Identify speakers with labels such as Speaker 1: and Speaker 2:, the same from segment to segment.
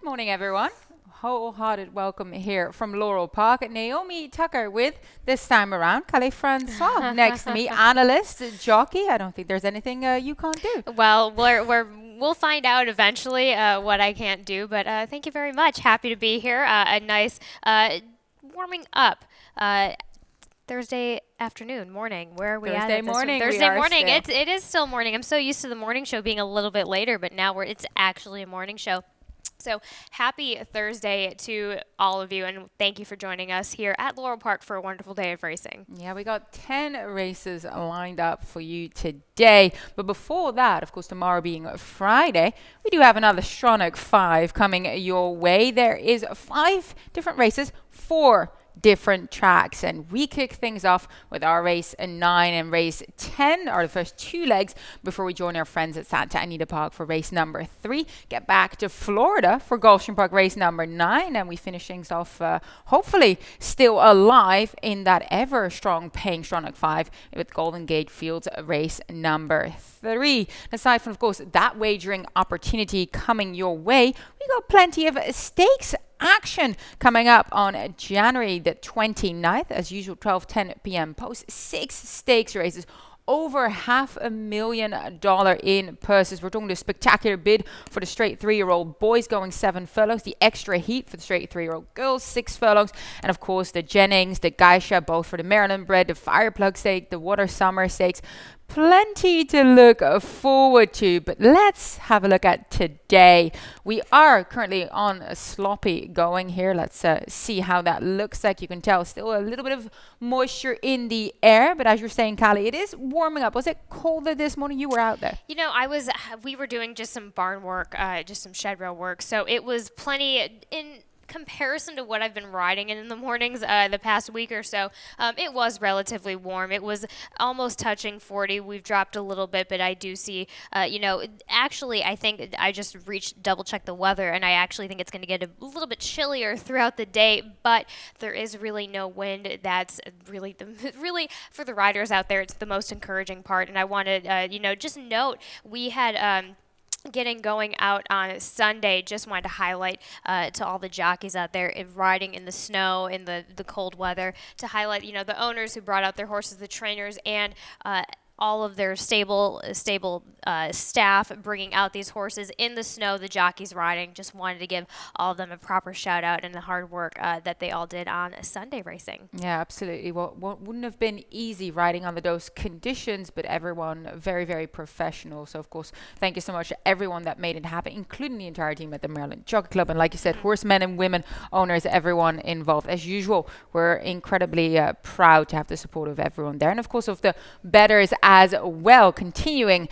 Speaker 1: morning, everyone. Wholehearted welcome here from Laurel Park. Naomi Tucker with, this time around, Calais Francois next to me, analyst, jockey. I don't think there's anything you can't do.
Speaker 2: Well, we'll find out eventually what I can't do, but thank you very much. Happy to be here. A nice warming up Thursday afternoon, morning. Where are we at?
Speaker 1: Thursday morning.
Speaker 2: Thursday morning. It is still morning. I'm so used to the morning show being a little bit later, but now it's actually a morning show. So happy Thursday to all of you, and thank you for joining us here at Laurel Park for a wonderful day of racing.
Speaker 1: Yeah, we got 10 races lined up for you today. But before that, of course, tomorrow being Friday, we do have another Stronach 5 coming your way. There is 5 different races, 4 different tracks, and we kick things off with our race 9 and race 10 are the first 2 legs before we join our friends at Santa Anita Park for race number 3, get back to Florida for Gulfstream Park race number 9, and we finish things off hopefully still alive in that ever strong paying Stronach 5 with Golden Gate Fields race number 3. Aside from, of course, that wagering opportunity coming your way, we got plenty of stakes action coming up on January the 29th. As usual, 12:10 p.m. post 6 stakes races. Over $500,000 in purses. We're talking the spectacular bid for the straight 3-year-old boys going 7 furlongs, the extra heat for the straight 3-year-old girls 6 furlongs, and of course the Jennings, the Geisha, both for the Maryland bred, the Fireplug stake, the Water Summer stakes. Plenty to look forward to, but let's have a look at today. We are currently on a sloppy going here. Let's see how that looks like. You can tell still a little bit of moisture in the air, but as you're saying, Callie, it is warming up. Was it colder this morning? You were out there.
Speaker 2: You know, we were doing just some barn work, just some shed rail work, so it was plenty in comparison to what I've been riding in the mornings the past week or so. It was relatively warm. It was almost touching 40. We've dropped a little bit, but I do see, actually I think I just double checked the weather, and I actually think it's going to get a little bit chillier throughout the day, but there is really no wind. That's really really for the riders out there, it's the most encouraging part. And I wanted, just note, we had getting going out on Sunday, just wanted to highlight to all the jockeys out there riding in the snow, in the cold weather, to highlight, the owners who brought out their horses, the trainers, and all of their stable staff bringing out these horses in the snow, the jockeys riding. Just wanted to give all of them a proper shout out and the hard work that they all did on Sunday racing.
Speaker 1: Yeah, absolutely. Well, wouldn't have been easy riding under those conditions, but everyone very, very professional. So, of course, thank you so much to everyone that made it happen, including the entire team at the Maryland Jockey Club. And like you said, horsemen and women, owners, everyone involved. As usual, we're incredibly proud to have the support of everyone there. And, of course, of the bettors as well, continuing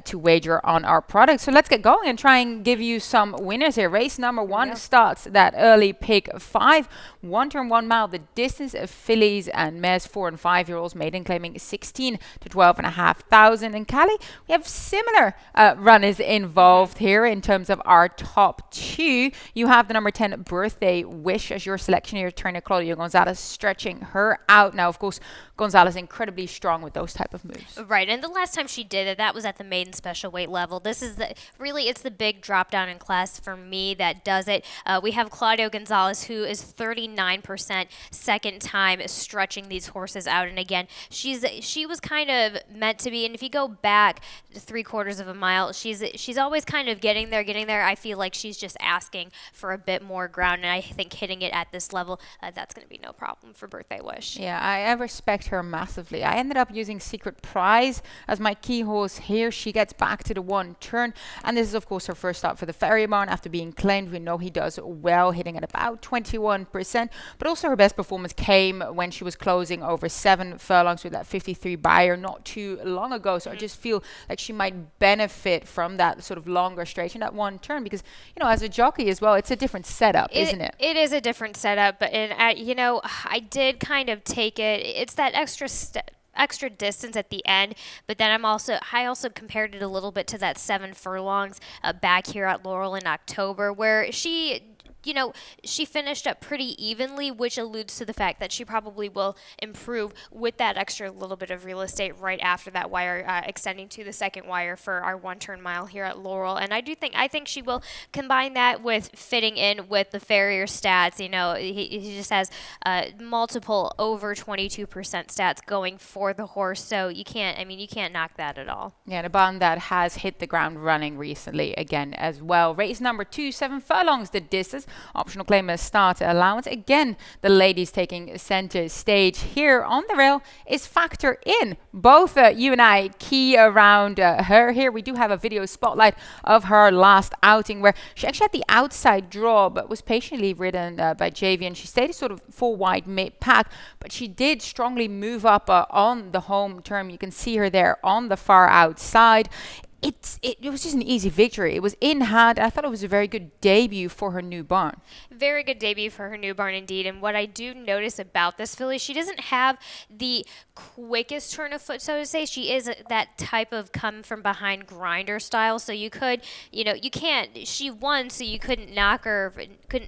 Speaker 1: to wager on our product. So let's get going and try and give you some winners here. Race number 1 starts that early pick 5, 1 turn 1 mile. The distance of fillies and mares 4 and 5-year-olds, maiden claiming 16 to 12,500. And Callie, we have similar runners involved here in terms of our top 2. You have the number 10 Birthday Wish as your selection here. Trainer Claudia Gonzalez stretching her out. Now, of course, Gonzalez incredibly strong with those type of moves.
Speaker 2: Right, and the last time she did it, that was at the maiden special weight level. This is it's the big drop down in class for me that does it. We have Claudio Gonzalez, who is 39% second time stretching these horses out, and again, she was kind of meant to be. And if you go back 3/4 of a mile, she's always kind of getting there. I feel like she's just asking for a bit more ground, and I think hitting it at this level, that's going to be no problem for Birthday Wish.
Speaker 1: Yeah, I respect her massively. I ended up using Secret Prize as my key horse here. She gets back to the 1 turn, and this is of course her first start for the Ferry Barn after being claimed. We know he does well, hitting at about 21%, but also her best performance came when she was closing over 7 furlongs with that 53 buyer not too long ago. So I just feel like she might benefit from that sort of longer stretch in that 1 turn, because as a jockey as well, it's a different setup, isn't it?
Speaker 2: It is a different setup, but I did kind of take it. It's that extra distance at the end, but then I also compared it a little bit to that 7 furlongs back here at Laurel in October, where she she finished up pretty evenly, which alludes to the fact that she probably will improve with that extra little bit of real estate right after that wire, extending to the second wire for our 1 turn mile here at Laurel. And I think she will combine that with fitting in with the farrier stats. He just has multiple over 22% stats going for the horse, so you can't knock that at all.
Speaker 1: Yeah, and a barn that has hit the ground running recently again as well. Race number 2, 7 furlongs the distance. Optional claim a starter allowance. Again, the ladies taking center stage here on the rail is Factor In. Both you and I key around her here. We do have a video spotlight of her last outing where she actually had the outside draw but was patiently ridden by Javian. She stayed sort of 4 wide mid-pack, but she did strongly move up on the home turn. You can see her there on the far outside. It was just an easy victory. It was in hand. I thought it was a very good debut for her new barn.
Speaker 2: Very good debut for her new barn indeed. And what I do notice about this filly, she doesn't have the quickest turn of foot, so to say. She is that type of come from behind grinder style. So you can't. She won, so you couldn't knock her.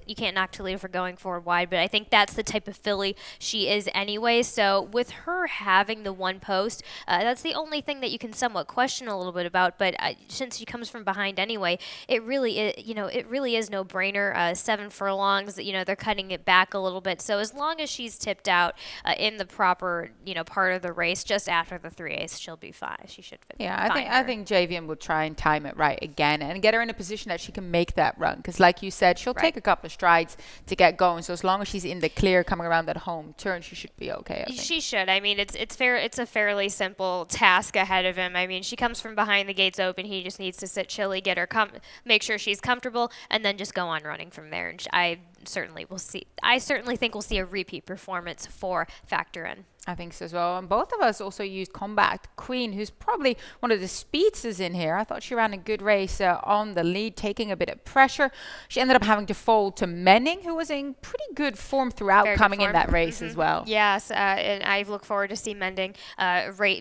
Speaker 2: You can't knock Toledo for going forward wide. But I think that's the type of filly she is anyway. So with her having the one post, that's the only thing that you can somewhat question a little bit about. But since she comes from behind anyway, it really is no brainer. 7 furlongs, they're cutting it back a little bit. So as long as she's tipped out in the proper, part of the race, just after the 3/8, she'll be fine. She should fit.
Speaker 1: Yeah, I think Javian will try and time it right again and get her in a position that she can make that run. Because like you said, she'll take a couple of strides to get going. So as long as she's in the clear coming around that home turn, she should be okay. I think.
Speaker 2: She should. I mean, it's fair. It's a fairly simple task ahead of him. I mean, she comes from behind the gates open. He just needs to sit chilly, get her make sure she's comfortable, and then just go on running from there. And I certainly think we'll see a repeat performance for Factor In.
Speaker 1: I think so as well. And both of us also used Combat Queen, who's probably one of the speedsters in here. I thought she ran a good race on the lead, taking a bit of pressure. She ended up having to fold to Menning, who was in pretty good form throughout coming in that race as well.
Speaker 2: Yes, and I look forward to see Menning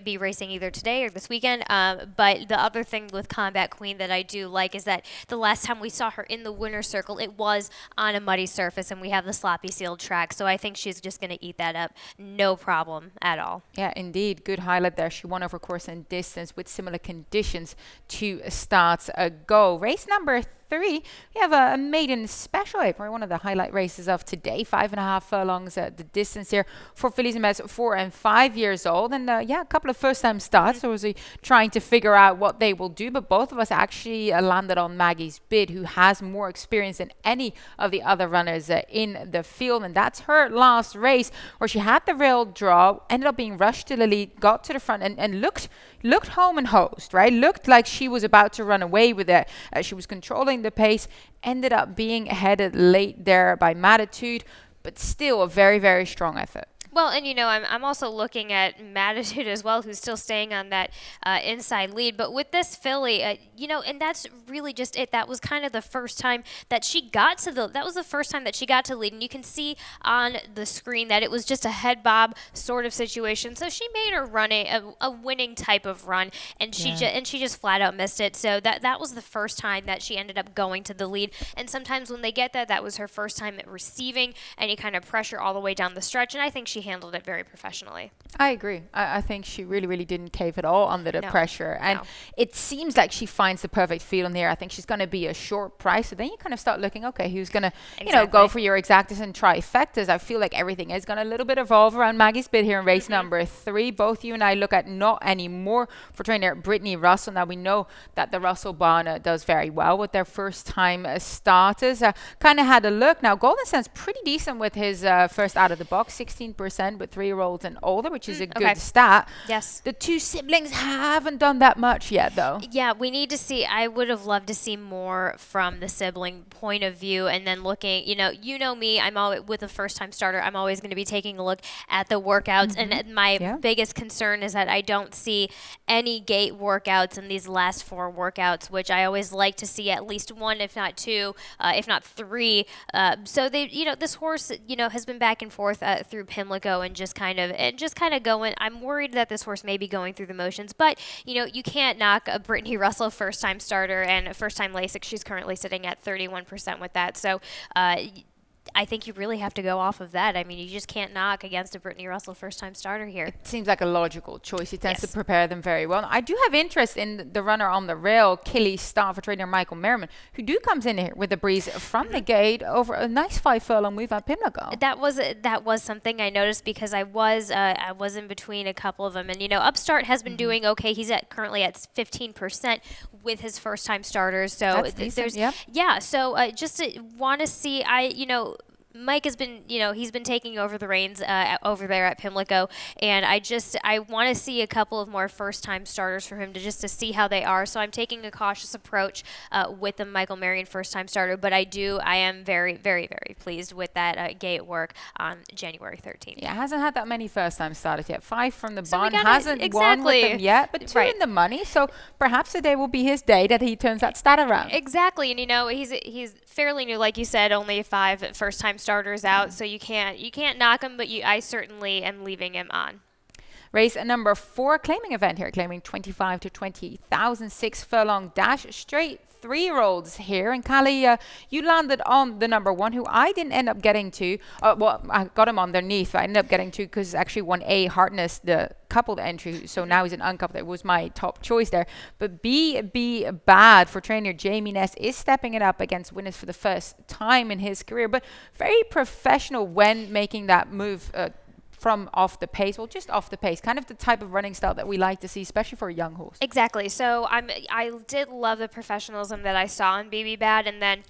Speaker 2: be racing either today or this weekend. But the other thing with Combat Queen that I do like is that the last time we saw her in the winner's circle, it was on a muddy surface, and we have the sloppy sealed track. So I think she's just going to eat that up, no problem at all.
Speaker 1: Yeah, indeed. Good highlight there. She won over course and distance with similar conditions to starts ago. Race number 3, we have a maiden special, probably one of the highlight races of today. 5.5 furlongs the distance here for fillies and mares 4 and 5 years old. And a couple of first-time starts. So was trying to figure out what they will do. But both of us actually landed on Maggie's Bid, who has more experience than any of the other runners in the field. And that's her last race where she had the rail draw, ended up being rushed to the lead, got to the front and looked home and hosed, right? Looked like she was about to run away with it. She was controlling the pace, ended up being headed late there by Matitude, but still a very, very strong effort.
Speaker 2: Well, and I'm also looking at Matitude as well, who's still staying on that inside lead. But with this filly, and that's really just it. That was kind of the first time that she got to lead. And you can see on the screen that it was just a head bob sort of situation. So she made her run a winning type of run, and she just flat out missed it. So that was the first time that she ended up going to the lead. And sometimes when they get that was her first time at receiving any kind of pressure all the way down the stretch. And I think she handled it very professionally.
Speaker 1: I agree. I think she really, really didn't cave at all under the pressure. And it seems like she finds the perfect feel in here. I think she's going to be a short price. So then you kind of start looking, okay, who's going to, go for your exactas and trifectas. I feel like everything is going to a little bit evolve around Maggie's Bid here in race number 3. Both you and I look at Not Anymore for trainer Brittany Russell. Now we know that the Russell barn does very well with their first time starters. Kind of had a look. Now Golden Sense pretty decent with his first out of the box, 16% with 3-year-olds and older, which is a good stat.
Speaker 2: Yes.
Speaker 1: The 2 siblings haven't done that much yet, though.
Speaker 2: Yeah, we need to see. I would have loved to see more from the sibling point of view, and then looking. You know me. I'm always with a first-time starter. I'm always going to be taking a look at the workouts, and my biggest concern is that I don't see any gate workouts in these last 4 workouts, which I always like to see at least 1, if not 2, if not 3. So they, this horse, has been back and forth through Pimlico go and just kind of go in. I'm worried that this horse may be going through the motions, but you can't knock a Brittany Russell first time starter and first time Lasix. She's currently sitting at 31% with that. So I think you really have to go off of that. I mean, you just can't knock against a Brittany Russell first-time starter here.
Speaker 1: It seems like a logical choice. He tends to prepare them very well. I do have interest in the runner on the rail, Killy Star, for trainer Michael Merriman, who comes in here with a breeze from the gate over a nice 5 furlong move at Pimlico.
Speaker 2: That was something I noticed because I was in between a couple of them, and Upstart has been doing okay. He's currently at 15% with his first-time starters. So
Speaker 1: that's decent,
Speaker 2: So just want to see Mike has been, he's been taking over the reins over there at Pimlico, and I want to see a couple of more first-time starters for him to see how they are. So I'm taking a cautious approach with the Michael Marion first-time starter, but I am very, very, very pleased with that gate work on January 13th.
Speaker 1: Yeah, hasn't had that many first-time starters yet. 5 from the barn, hasn't won with them yet, but 2 in the money. So perhaps today will be his day that he turns that stat around.
Speaker 2: Exactly, and he's fairly new, like you said, only 5 first-time starters out, so you can't knock him, but I certainly am leaving him on.
Speaker 1: Race number 4, claiming event here, claiming 25 to 20,000, 6 furlong dash, straight 3-year-olds here. And Callie, you landed on the number 1, who I didn't end up getting to. I got him underneath, but I ended up getting to because actually 1A Hartness, the coupled entry, so now he's an uncoupled. It was my top choice there. But Be Bad for trainer Jamie Ness is stepping it up against winners for the first time in his career, but very professional when making that move from off the pace, just off the pace, kind of the type of running style that we like to see, especially for a young horse.
Speaker 2: Exactly. So I did love the professionalism that I saw in BB Bad, and then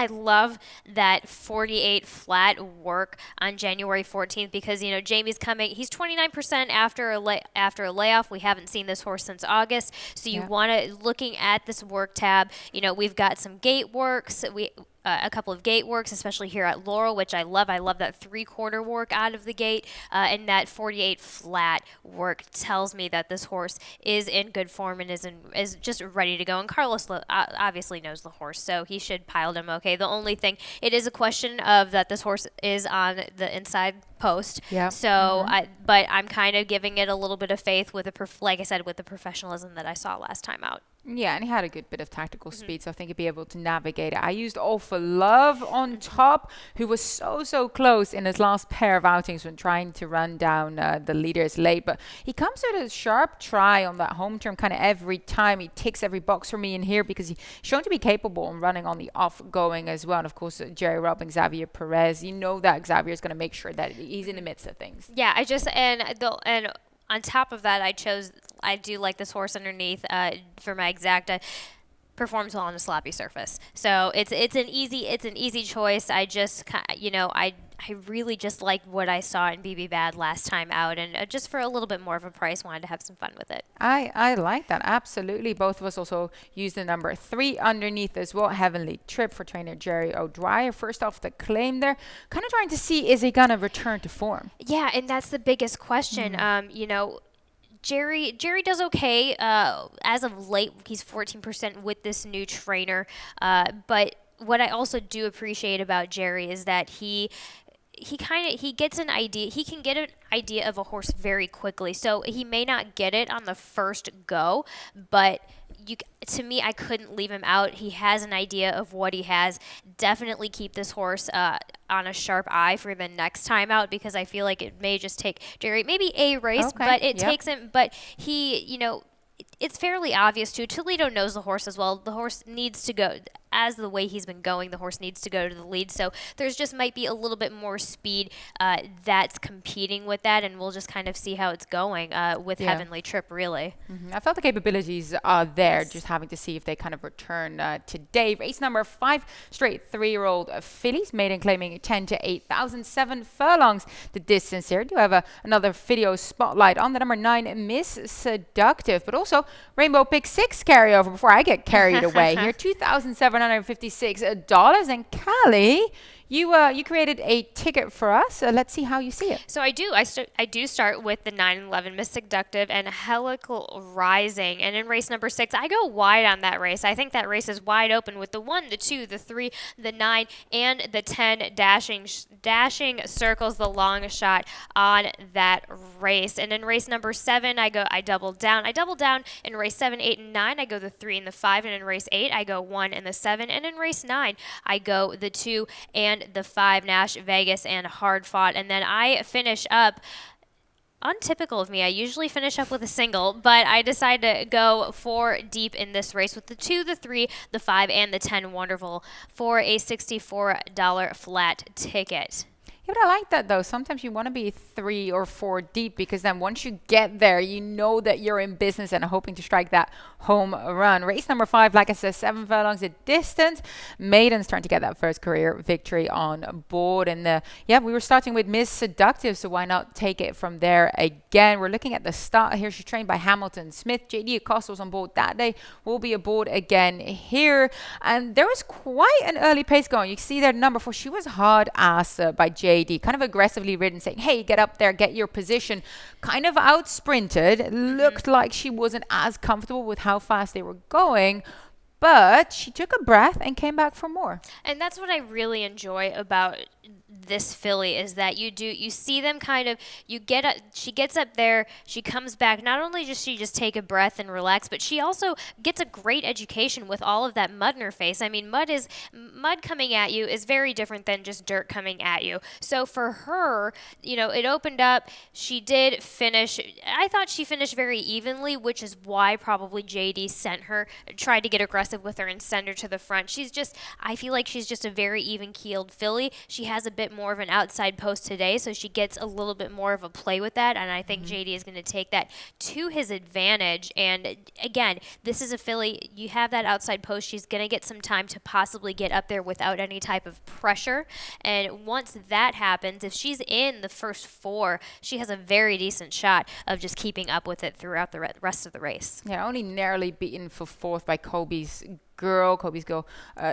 Speaker 2: I love that 48 flat work on January 14th because, Jamie's coming. He's 29% after a layoff. We haven't seen this horse since August. So you want to, looking at this work tab, we've got some gate works. A couple of gate works, especially here at Laurel, which I love. I love that 3/4 work out of the gate, and that 48 flat work tells me that this horse is in good form and is just ready to go. And Carlos obviously knows the horse, so he should pile him okay. The only thing, it is a question of that this horse is on the inside post.
Speaker 1: Yeah.
Speaker 2: So, but I'm kind of giving it a little bit of faith with like I said, with the professionalism that I saw last time out.
Speaker 1: Yeah, and he had a good bit of tactical speed, so I think he'd be able to navigate it. I used All for Love on top, who was so close in his last pair of outings when trying to run down the leaders late. But he comes with a sharp try on that home term kind of every time. He ticks every box for me in here because he's shown to be capable of running on the off-going as well. And, of course, Jerry Robb and Xavier Perez, that Xavier is going to make sure that he's in the midst of things.
Speaker 2: Yeah, and on top of that, I do like this horse underneath for my exacta. Performs well on a sloppy surface, so it's an easy choice. I really just like what I saw in BB Bad last time out, and just for a little bit more of a price, wanted to have some fun with it.
Speaker 1: I like that, absolutely. Both of us also used the number 3 underneath as well. Heavenly Trip for trainer Jerry O'Dwyer. First off the claim there, kind of trying to see, is he gonna return to form?
Speaker 2: Yeah, and that's the biggest question. Jerry does okay. As of late, he's 14% with this new trainer. But what I also do appreciate about Jerry is that he gets an idea. He can get an idea of a horse very quickly. So he may not get it on the first go, but to me, I couldn't leave him out. He has an idea of what he has. Definitely keep this horse on a sharp eye for the next time out, because I feel like it may just take Jerry maybe a race, but it takes him. But he, it's fairly obvious too. Toledo knows the horse as well. The horse needs to go, as the way he's been going, the horse needs to go to the lead. So there's just might be a little bit more speed that's competing with that, and we'll just kind of see how it's going with Heavenly Trip, really.
Speaker 1: I felt the capabilities are there, just having to see if they kind of return today. Race number 5, straight 3-year-old fillies, maiden claiming 10 to 8,000, 7 furlongs the distance here. Do have another video spotlight on the number 9, Miss Seductive, but also Rainbow Pick 6 carryover before I get carried away here. $2,756. And Callie, You created a ticket for us. Let's see how you see it.
Speaker 2: So I do. I do start with the 9 and 11 Miss Seductive and Helical Rising. And in race number 6, I go wide on that race. I think that race is wide open with the 1, the 2, the 3, the 9, and the 10 dashing circles the long shot on that race. And in race number 7, I double down. I double down in race 7, 8, and 9. I go the 3 and the 5. And in race 8, I go 1 and the 7. And in race 9, I go the 2 and the 5, Nash, Vegas, and Hard Fought. And then I finish up, untypical of me, I usually finish up with a single, but I decide to go 4 deep in this race with the 2, the 3, the 5, and the 10 Wonderful for a $64 flat ticket.
Speaker 1: Yeah, but I like that though. Sometimes you want to be 3 or 4 deep because then once you get there, you know that you're in business and hoping to strike that home run. Race number 5, like I said, 7 furlongs a distance. Maiden's trying to get that first career victory on board. And yeah, we were starting with Miss Seductive, so why not take it from there again? We're looking at the start here. She's trained by Hamilton Smith. JD Acosta was on board that day. Will be aboard again here. And there was quite an early pace going. You see there, number 4. She was hard asked by JD. Kind of aggressively ridden, saying, hey, get up there, get your position. Kind of out sprinted. Looked like she wasn't as comfortable with how fast they were going, but she took a breath and came back for more.
Speaker 2: And that's what I really enjoy about this filly is that you see them kind of, she gets up there, she comes back, not only does she just take a breath and relax, but she also gets a great education with all of that mud in her face. I mean, mud coming at you is very different than just dirt coming at you. So for her, it opened up, she did finish, I thought she finished very evenly, which is why probably JD tried to get aggressive with her and send her to the front. I feel like she's just a very even-keeled filly. She has a bit more of an outside post today, so she gets a little bit more of a play with that, and I think JD is going to take that to his advantage. And again, this is a filly, you have that outside post, she's going to get some time to possibly get up there without any type of pressure, and once that happens, if she's in the first 4, she has a very decent shot of just keeping up with it throughout the rest of the race.
Speaker 1: Yeah, only narrowly beaten for 4th by Kobe's Girl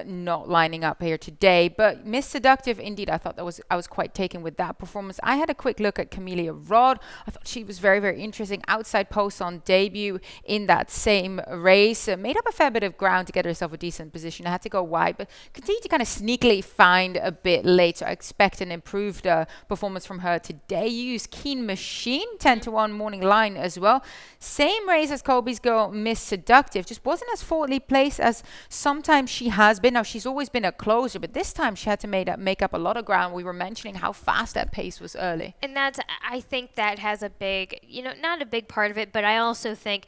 Speaker 1: not lining up here today, but Miss Seductive, indeed, I was quite taken with that performance. I had a quick look at Camellia Rod. I thought she was very, very interesting. Outside post on debut in that same race, made up a fair bit of ground to get herself a decent position. I had to go wide, but continued to kind of sneakily find a bit late, so I expect an improved performance from her today. Used Keen Machine, 10-1 morning line as well. Same race as Kobe's Girl, Miss Seductive, just wasn't as forwardly placed as sometimes she has been. Now, she's always been a closer, but this time she had to make up a lot of ground. We were mentioning how fast that pace was early.
Speaker 2: And I think that has a big, not a big part of it, but I also think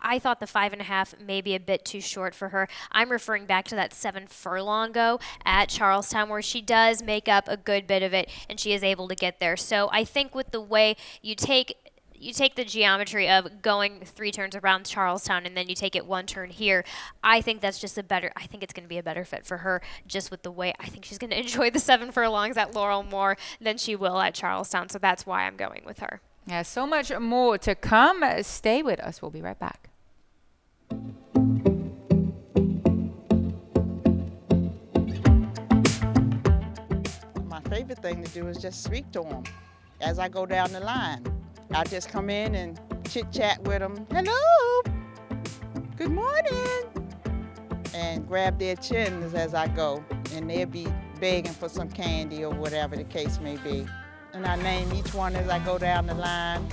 Speaker 2: I thought the 5.5 may be a bit too short for her. I'm referring back to that 7 furlong go at Charlestown where she does make up a good bit of it and she is able to get there. So I think with the way you take the geometry of going 3 turns around Charlestown and then you take it 1 turn here, I think that's just I think it's going to be a better fit for her just with the way I think she's going to enjoy the 7 furlongs at Laurel more than she will at Charlestown. So that's why I'm going with her.
Speaker 1: Yeah, so much more to come. Stay with us. We'll be right back.
Speaker 3: My favorite thing to do is just speak to them as I go down the line. I just come in and chit-chat with them. Hello, good morning. And grab their chins as I go. And they'll be begging for some candy or whatever the case may be. And I name each one as I go down the line.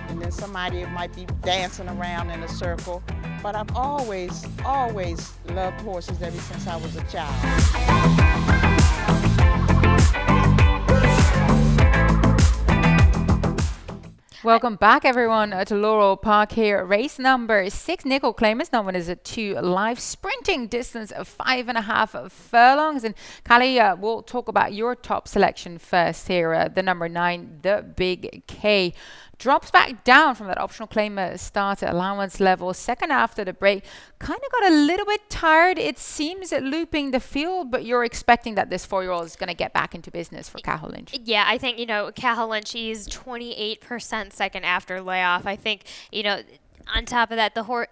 Speaker 3: And then somebody might be dancing around in a circle. But I've always loved horses ever since I was a child.
Speaker 1: Welcome back, everyone, to Laurel Park here. Race number 6, Nickel Claimers. That one is a 2 live sprinting distance of 5.5 furlongs. And Kali, we'll talk about your top selection first here. The number 9, the Big K. Drops back down from that optional claimer starter allowance level. Second after the break, kind of got a little bit tired, it seems, at looping the field, but you're expecting that this 4-year-old is going to get back into business for Cahill Lynch.
Speaker 2: Yeah, I think, Cahill Lynch, he's 28% second after layoff. I think, on top of that, the horse...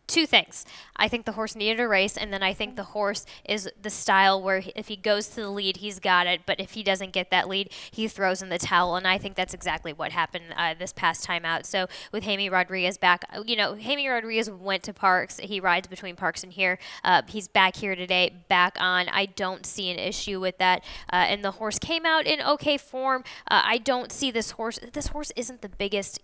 Speaker 2: two things. I think the horse needed a race, and then I think the horse is the style where if he goes to the lead, he's got it. But if he doesn't get that lead, he throws in the towel. And I think that's exactly what happened this past time out. So with Jaime Rodriguez back, Jaime Rodriguez went to Parks. He rides between Parks and here. He's back here today, back on. I don't see an issue with that. And the horse came out in okay form. I don't see this horse. This horse isn't the biggest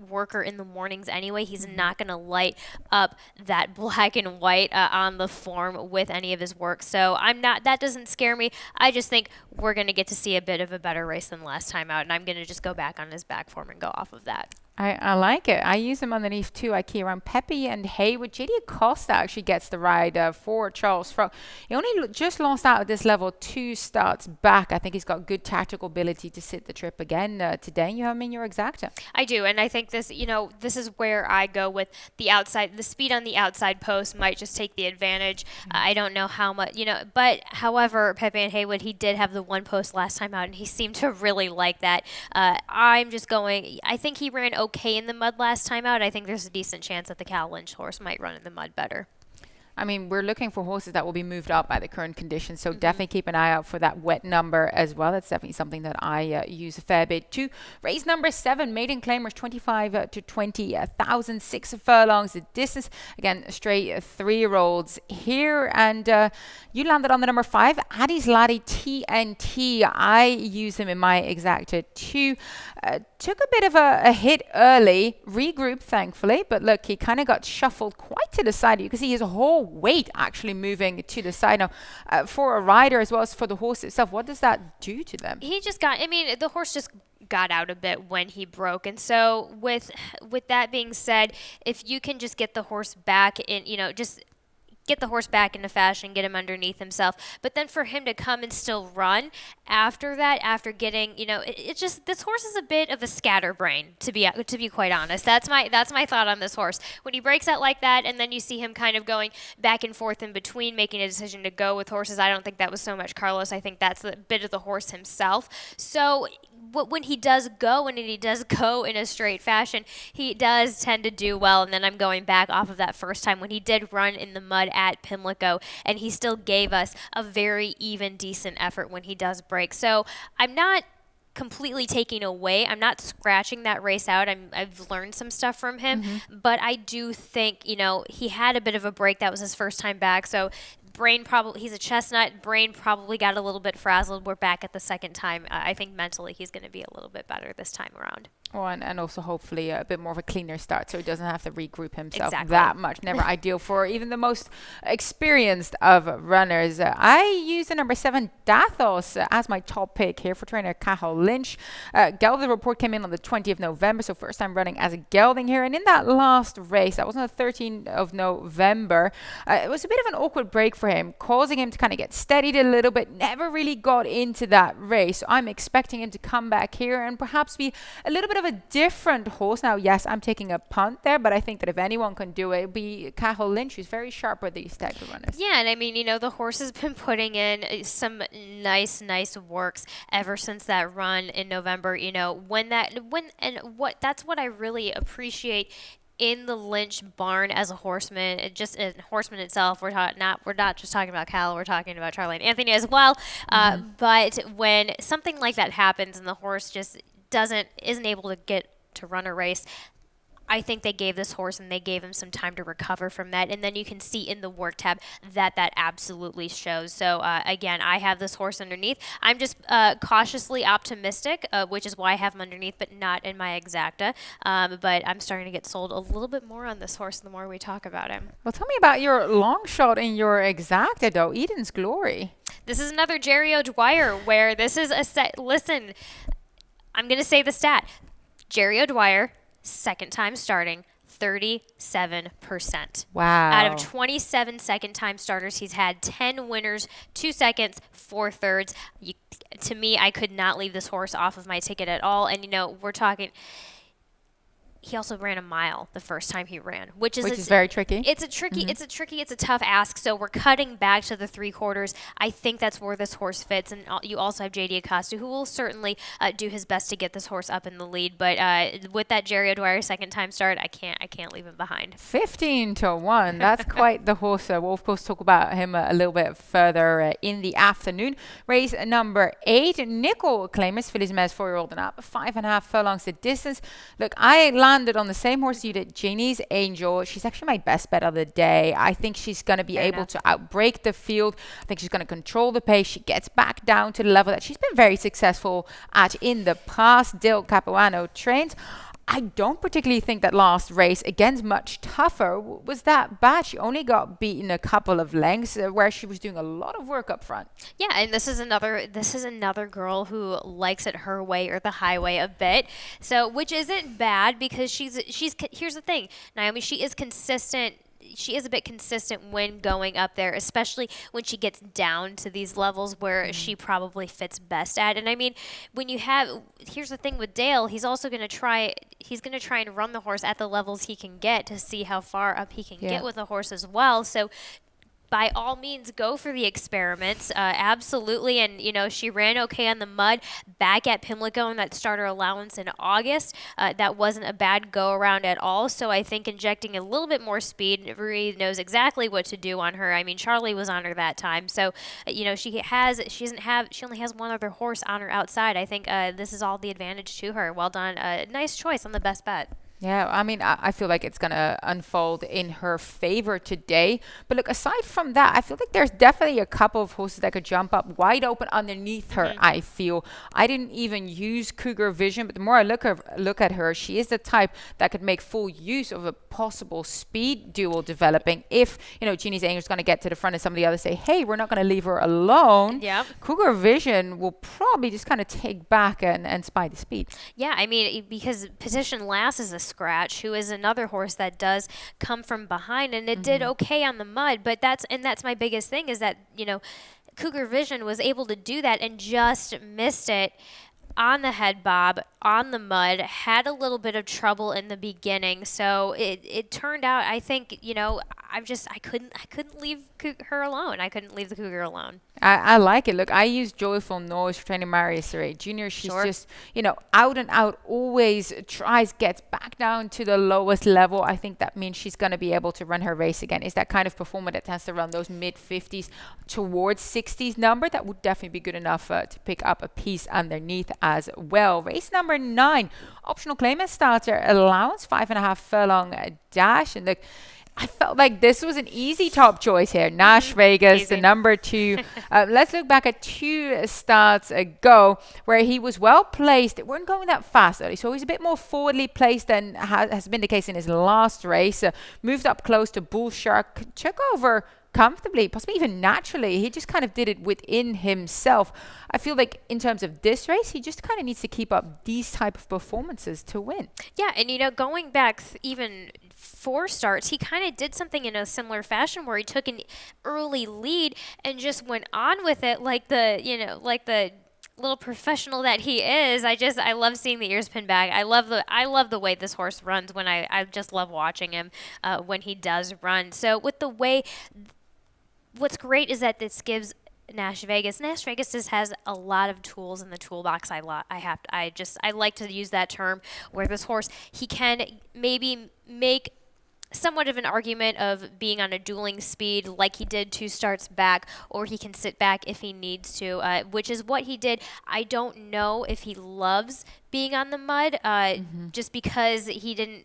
Speaker 2: worker in the mornings anyway. He's not going to light up that black and white on the form with any of his work. So that doesn't scare me. I just think we're going to get to see a bit of a better race than last time out, and I'm going to just go back on his back form and go off of that.
Speaker 1: I like it. I use him underneath too. I key around Pepe and Haywood. JD Acosta actually gets the ride for Charles Frog. He only just lost out at this level 2 starts back. I think he's got good tactical ability to sit the trip again today. You have him in your exacta.
Speaker 2: I do, and I think this is where I go with the outside. The speed on the outside post might just take the advantage. I don't know how much, but however, Pepe and Haywood, he did have the one post last time out, and he seemed to really like that. I think he ran okay in the mud last time out. I think there's a decent chance that the Cal Lynch horse might run in the mud better.
Speaker 1: I mean, we're looking for horses that will be moved up by the current conditions, so definitely keep an eye out for that wet number as well. That's definitely something that I use a fair bit too. Race number 7, maiden claimers 25 to 20,000, 6 furlongs. The distance, again, straight 3-year-olds here, and you landed on the number 5, Addie's Laddie TNT. I use him in my exacta too. Took a bit of a hit early, regrouped thankfully, but look, he kind of got shuffled quite to the side. You can see his whole weight actually moving to the side. Now, for a rider as well as for the horse itself, what does that do to them?
Speaker 2: The horse just got out a bit when he broke. And so with that being said, if you can just get the horse back in, just get the horse back into fashion, get him underneath himself. But then for him to come and still run after that, after getting, it's just, this horse is a bit of a scatterbrain, to be quite honest. That's my thought on this horse. When he breaks out like that, and then you see him kind of going back and forth in between, making a decision to go with horses, I don't think that was so much Carlos. I think that's a bit of the horse himself. So when he does go, and he does go in a straight fashion, he does tend to do well. And then I'm going back off of that first time when he did run in the mud at Pimlico, and he still gave us a very even, decent effort when he does break. So I'm not completely taking away. I'm not scratching that race out. I've learned some stuff from him, but I do think, he had a bit of a break. That was his first time back. So he's a chestnut. Brain probably got a little bit frazzled. We're back at the second time. I think mentally he's going to be a little bit better this time around.
Speaker 1: Oh, and also hopefully a bit more of a cleaner start, so he doesn't have to regroup himself that much. Never ideal for even the most experienced of runners. I use the number 7 Dathos as my top pick here for trainer Cathal Lynch. Gelding report came in on the 20th of November, so first time running as a gelding here. And in that last race, that was on the 13th of November, it was a bit of an awkward break for him, causing him to kind of get steadied a little bit. Never really got into that race. So I'm expecting him to come back here and perhaps be a little bit of a different horse. Now, yes, I'm taking a punt there, but I think that if anyone can do it, it'll be Cathal Lynch, who's very sharp with these type of runners.
Speaker 2: Yeah, and I mean, the horse has been putting in some nice works ever since that run in November. That's what I really appreciate in the Lynch barn as a horseman, just a horseman itself. We're not just talking about Cal, we're talking about Charlie and Anthony as well. But when something like that happens and the horse just isn't able to get to run a race, I think they gave this horse and they gave him some time to recover from that. And then you can see in the work tab that absolutely shows. So, again, I have this horse underneath. I'm just cautiously optimistic, which is why I have him underneath, but not in my exacta. But I'm starting to get sold a little bit more on this horse the more we talk about him.
Speaker 1: Well, tell me about your long shot in your exacta, though. Eden's Glory.
Speaker 2: This is another Jerry O'Dwyer where this is a set. Listen, I'm going to say the stat. Jerry O'Dwyer, second time starting, 37%.
Speaker 1: Wow.
Speaker 2: Out of 27 second time starters, he's had 10 winners, 2 seconds, 4 thirds. To me, I could not leave this horse off of my ticket at all. And, we're talking... he also ran a mile the first time he ran, which is
Speaker 1: very tricky.
Speaker 2: It's a tough ask. So we're cutting back to the 3/4. I think that's where this horse fits. And you also have JD Acosta, who will certainly do his best to get this horse up in the lead. But with that Jerry O'Dwyer second time start, I can't leave him behind.
Speaker 1: 15-1. That's quite the horse. We'll of course talk about him a little bit further in the afternoon. Race number 8, Nickel Claimers, Fillies Mares 4-year-old and up, 5.5 furlongs the distance. Look, I landed on the same horse you did, Jeannie's Angel. She's actually my best bet of the day. I think she's going to be able to outbreak the field. I think she's going to control the pace. She gets back down to the level that she's been very successful at in the past. Dil Capuano trains. I don't particularly think that last race, against much tougher, was that bad. She only got beaten a couple of lengths where she was doing a lot of work up front.
Speaker 2: Yeah, and this is another girl who likes it her way or the highway a bit. So, which isn't bad because she's here's the thing, Naomi, she is consistent. She is a bit consistent when going up there, especially when she gets down to these levels where she probably fits best at. And I mean, here's the thing with Dale, he's going to try and run the horse at the levels he can get to see how far up he can get with the horse as well. So by all means, go for the experiments. Absolutely. And, she ran okay on the mud back at Pimlico in that starter allowance in August. That wasn't a bad go-around at all. So I think injecting a little bit more speed, Marie knows exactly what to do on her. I mean, Charlie was on her that time. So, she only has one other horse on her outside. I think this is all the advantage to her. Well done. Nice choice on the best bet.
Speaker 1: Yeah, I mean, I feel like it's going to unfold in her favor today. But look, aside from that, I feel like there's definitely a couple of horses that could jump up wide open underneath her, I feel. I didn't even use Cougar Vision, but the more I look at her, she is the type that could make full use of a possible speed duel developing. If, Jeannie's Angel is going to get to the front and some of the others say, hey, we're not going to leave her alone.
Speaker 2: Yep.
Speaker 1: Cougar Vision will probably just kind of take back and spy the speed.
Speaker 2: Yeah, I mean, because Petition Lass is a scratch, who is another horse that does come from behind, and it did okay on the mud, but that's my biggest thing is that, Cougar Vision was able to do that and just missed it on the head bob, on the mud, had a little bit of trouble in the beginning. So it turned out, I think, I couldn't leave her alone. I couldn't leave the Cougar alone.
Speaker 1: I like it. Look, I use Joyful Noise for training Marius Ray Jr. She's just, out and out, always gets back down to the lowest level. I think that means she's going to be able to run her race again. Is that kind of performer that tends to run those mid-50s towards 60s number? That would definitely be good enough to pick up a piece underneath as well. Race number 9, Optional Claimant Starter Allowance, 5.5 furlong dash. And look, I felt like this was an easy top choice here. Nash Vegas,
Speaker 2: Easy.
Speaker 1: the number 2. Let's look back at 2 starts ago where he was well placed. It weren't going that fast early, so he's a bit more forwardly placed than has been the case in his last race. Moved up close to Bull Shark, took over comfortably, possibly even naturally. He just kind of did it within himself. I feel like in terms of this race, he just kind of needs to keep up these type of performances to win.
Speaker 2: Yeah, and going back even 4 starts, he kind of did something in a similar fashion where he took an early lead and just went on with it like the little professional that he is. I love seeing the ears pinned back. I love the way this horse runs. I just love watching him when he does run. So with the way, what's great is that this gives Nash Vegas just has a lot of tools in the toolbox. I like to use that term where this horse, he can maybe make somewhat of an argument of being on a dueling speed like he did 2 starts back, or he can sit back if he needs to, which is what he did. I don't know if he loves being on the mud, just because he didn't,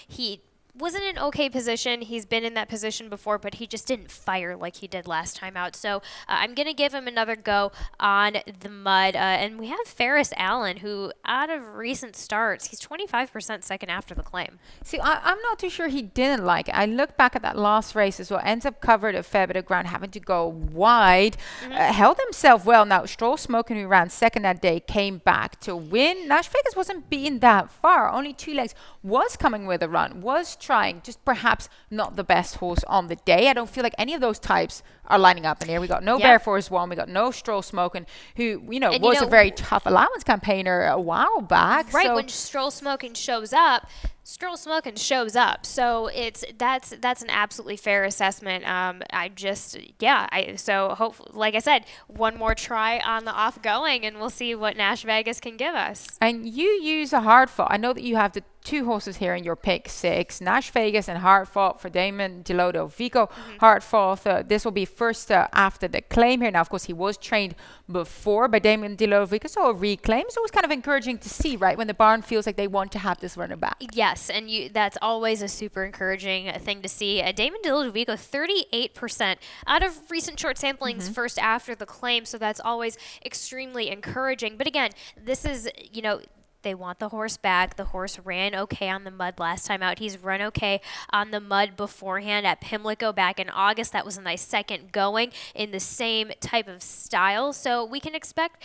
Speaker 2: he was in an okay position. He's been in that position before, but he just didn't fire like he did last time out. So I'm going to give him another go on the mud. And we have Ferris Allen, who out of recent starts, he's 25% second after the claim.
Speaker 1: See, I'm not too sure he didn't like it. I look back at that last race as well. Ends up covered a fair bit of ground, having to go wide. Held himself well. Now, Stroll Smoking, who ran second that day, came back to win. Nash Vegas wasn't beaten that far. Only 2 legs. Was coming with a run. Was trying, just perhaps not the best horse on the day. I don't feel like any of those types are lining up in here. We got no Bear Force One, we got no Stroll Smoking, who was a very tough allowance campaigner a while back.
Speaker 2: Right, so when Stroll Smoking shows up, Stroll Smoke and shows up. So that's an absolutely fair assessment. So hopefully, like I said, one more try on the off going, and we'll see what Nash Vegas can give us.
Speaker 1: And you use a hard fought. I know that you have the two horses here in your pick six, Nash Vegas and hard fought for Damon Delodo Vico. Hard fought. This will be first after the claim here. Now, of course, he was trained before by Damon Delodo Vico, so a reclaim. So it was kind of encouraging to see, right, when the barn feels like they want to have this runner back.
Speaker 2: Yes, and that's always a super encouraging thing to see. Damon Delodovico, 38% out of recent short samplings first after the claim, so that's always extremely encouraging. But again, this is, they want the horse back. The horse ran okay on the mud last time out. He's run okay on the mud beforehand at Pimlico back in August. That was a nice second going in the same type of style. So we can expect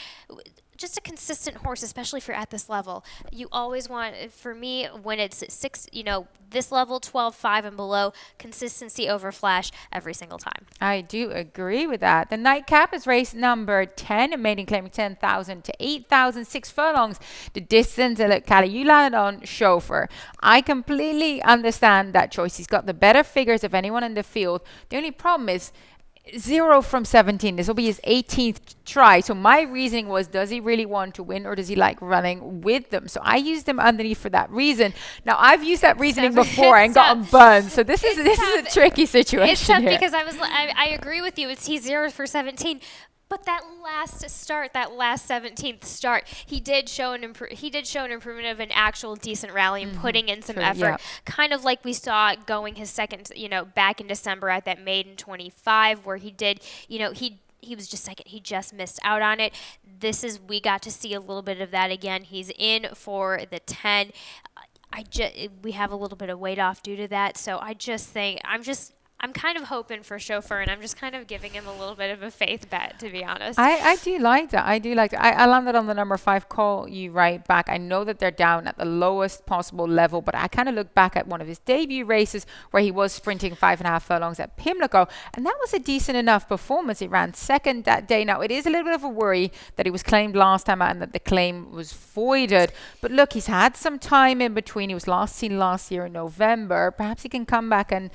Speaker 2: just a consistent horse, especially if you're at this level. You always want, for me, when it's this level, 12-5 and below, consistency over flash every single time.
Speaker 1: I do agree with that. The nightcap is race number 10, maiden claiming 10,000 to 8,000, 6 furlongs. The distance, look, Callie, you landed on Chauffeur. I completely understand that choice. He's got the better figures of anyone in the field. The only problem is 0 from 17. This will be his 18th try. So my reasoning was, does he really want to win, or does he like running with them? So I used him underneath for that reason. Now, I've used that reasoning before and gotten burned. So this is a tricky situation.
Speaker 2: It's tough
Speaker 1: here.
Speaker 2: because I agree with you. He's 0 for 17. But that last 17th start, he did show an improvement of an actual decent rally and putting in some effort, kind of like we saw going his second, back in December at that maiden 25, where he did, he was just second. He just missed out on it. We got to see a little bit of that again. He's in for the 10. We have a little bit of weight off due to that. So I just think I'm kind of hoping for Chauffeur, and I'm just kind of giving him a little bit of a faith bet, to be honest.
Speaker 1: I do like that. I landed on the number 5, call you right back. I know that they're down at the lowest possible level, but I kind of look back at one of his debut races where he was sprinting 5.5 furlongs at Pimlico, and that was a decent enough performance. He ran second that day. Now, it is a little bit of a worry that he was claimed last time out and that the claim was voided. But look, he's had some time in between. He was last seen last year in November. Perhaps he can come back and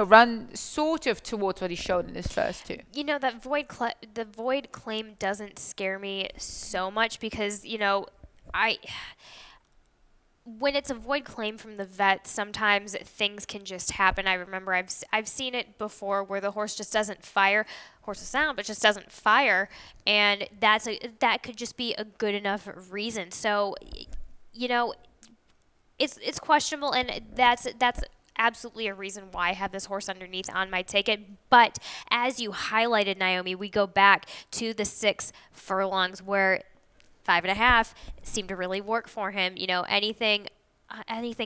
Speaker 1: run sort of towards what he showed in his first two.
Speaker 2: That the void claim doesn't scare me so much because, when it's a void claim from the vet, sometimes things can just happen. I remember I've seen it before where the horse just doesn't fire. Horse is sound, but just doesn't fire, and that could just be a good enough reason. So, it's questionable, and that's absolutely a reason why I have this horse underneath on my ticket. But as you highlighted, Naomi, we go back to the 6 furlongs where 5.5 seemed to really work for him. Anything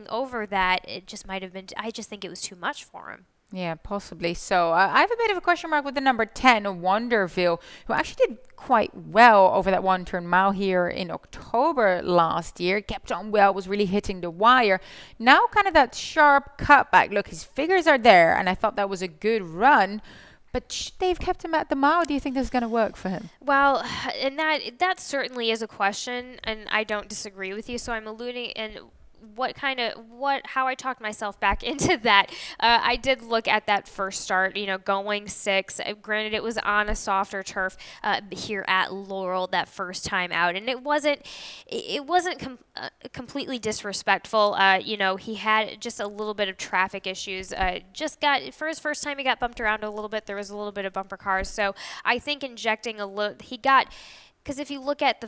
Speaker 2: over that, it just might have been. I just think it was too much for him.
Speaker 1: Yeah, possibly. So I have a bit of a question mark with the number 10, Wonderville, who actually did quite well over that 1-turn mile here in October last year. Kept on well, was really hitting the wire. Now kind of that sharp cutback. Look, his figures are there, and I thought that was a good run. But they've kept him at the mile. Do you think this is going to work for him?
Speaker 2: Well, and that certainly is a question, and I don't disagree with you. So I'm alluding and how I talked myself back into that. I did look at that first start, going 6. Granted, it was on a softer turf here at Laurel that first time out, and it wasn't completely disrespectful. He had just a little bit of traffic issues. For his first time, he got bumped around a little bit. There was a little bit of bumper cars, so I think injecting a little, because if you look at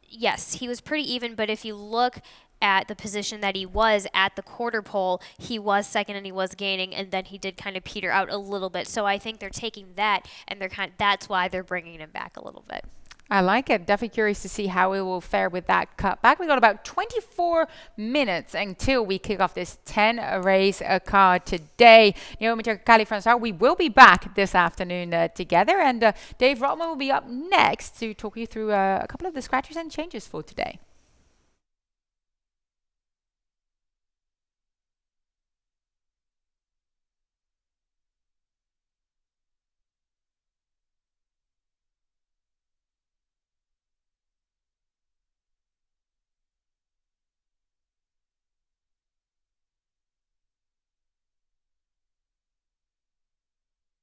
Speaker 2: yes, he was pretty even, but if you look at the position that he was at the quarter pole, he was second and he was gaining, and then he did kind of peter out a little bit. So I think they're taking that, and that's why they're bringing him back a little bit.
Speaker 1: I like it. Definitely curious to see how it will fare with that cut back. We got about 24 minutes until we kick off this 10 race card today. Naomi Cali-Francois, we will be back this afternoon together, and Dave Rotman will be up next to talk you through a couple of the scratchers and changes for today.